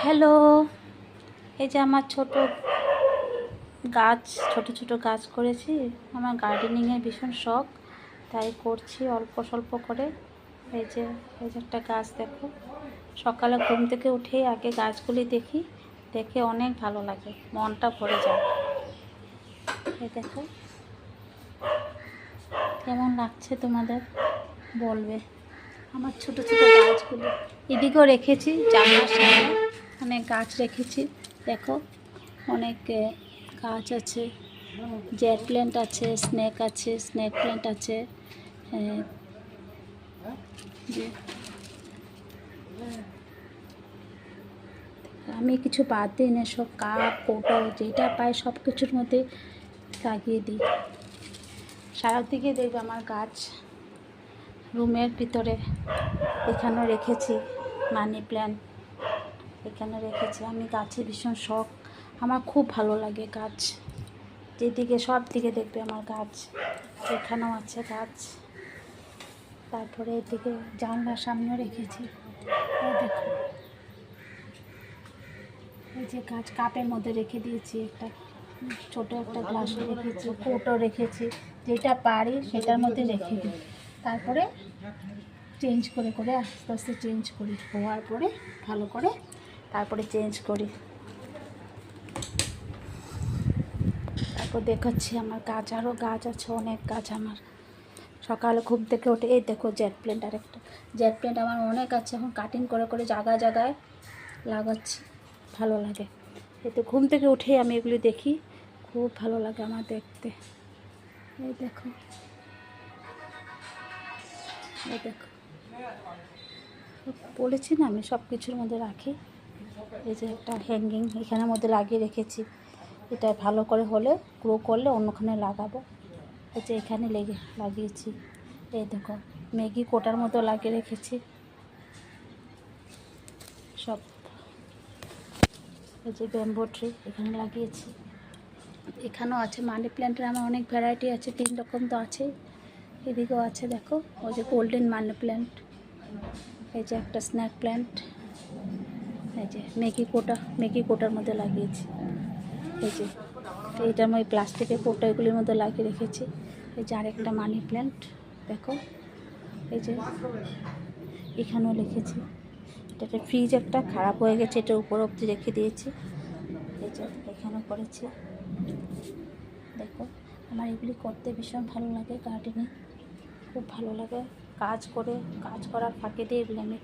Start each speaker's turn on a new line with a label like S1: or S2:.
S1: Hello, এই যে আমার ছোট গাছ, ছোট ছোট গাছ করেছি। আমার গার্ডেনিংয়ের ভীষণ শখ, তাই করছি অল্প স্বল্প করে। এই যে একটা গাছ দেখো, সকালে ঘুম থেকে উঠেই আগে গাছগুলি দেখি, দেখে অনেক ভালো লাগে, মনটা ভরে যায়। এই দেখো কেমন লাগছে তোমাদের বলবে। আমার ছোট ছোট গাছগুলি এদিকেও রেখেছি, জানলার সামনে অনেক গাছ রেখেছি। দেখো অনেক গাছ আছে, জেড প্ল্যান্ট আছে, স্নেক প্ল্যান্ট আছে। যে আমি কিছু বাদ দিই না, সব কাপ কৌটো যেটা পাই সব কিছুর মধ্যে লাগিয়ে দিই। সারাদিকে দেখবে আমার গাছ। রুমের ভিতরে এখানেও রেখেছি মানি প্ল্যান্ট, এখানে রেখেছি। আমি গাছের ভীষণ শখ, আমার খুব ভালো লাগে গাছ। যেদিকে সব দিকে দেখবে আমার গাছ। এখানেও আছে গাছ, তারপরে এদিকে জানলার সামনেও রেখেছি। দেখো এই যে গাছ কাপের মধ্যে রেখে দিয়েছি, একটা ছোট একটা গ্লাসে রেখেছি, কৌটো রেখেছি। যেটা পারি সেটার মধ্যে রেখে দিই, তারপরে চেঞ্জ করে করে আস্তে আস্তে চেঞ্জ করি। হওয়ার পরে ভালো করে তারপরে চেঞ্জ করি। তারপর দেখাচ্ছি আমার গাছ, আরও গাছ আছে, অনেক গাছ আমার। সকালে ঘুম থেকে উঠে এই দেখো জেড প্ল্যান্ট, আরেকটা জেড প্ল্যান্ট আমার অনেক আছে। এখন কাটিং করে করে জায়গায় জায়গায় লাগাচ্ছি, ভালো লাগে। এতে ঘুম থেকে উঠেই আমি এগুলি দেখি, খুব ভালো লাগে আমার দেখতে। এই দেখো, এই দেখো, বলেছি না আমি সব কিছুর মধ্যে রাখি। এই যে একটা হ্যাঙ্গিং এখানের মধ্যে লাগিয়ে রেখেছি, এটা ভালো করে হলে গ্রো করলে অন্যখানে লাগাবো। এই যে এখানে লাগিয়েছি। এই দেখো ম্যাগি কোটার মতো লাগিয়ে রেখেছি সব। এই যে ব্যাম্বো ট্রি এখানে লাগিয়েছি। এখানেও আছে মানি প্ল্যান্টের আমার অনেক ভ্যারাইটি আছে, 3 রকম তো আছে। এদিকেও আছে দেখো, ওই যে গোল্ডেন মানি প্ল্যান্ট। এই যে একটা স্নেক প্ল্যান্ট। এই যে ম্যাগি কোটার মধ্যে লাগিয়েছি। এই যে এইটার মধ্যে প্লাস্টিকের কোটা এগুলির মধ্যে লাগিয়ে রেখেছি। এই যে আরেকটা মানি প্ল্যান্ট দেখো। এই যে এখানেও রেখেছি। এটা ফ্রিজ একটা খারাপ হয়ে গেছে, এটা উপর অবধি রেখে দিয়েছি। এই যে এখানেও করেছি। দেখো আমার এগুলি করতে ভীষণ ভালো লাগে, গার্ডেনিং খুব ভালো লাগে। কাজ করার ফাঁকে দিয়ে এগুলো আমি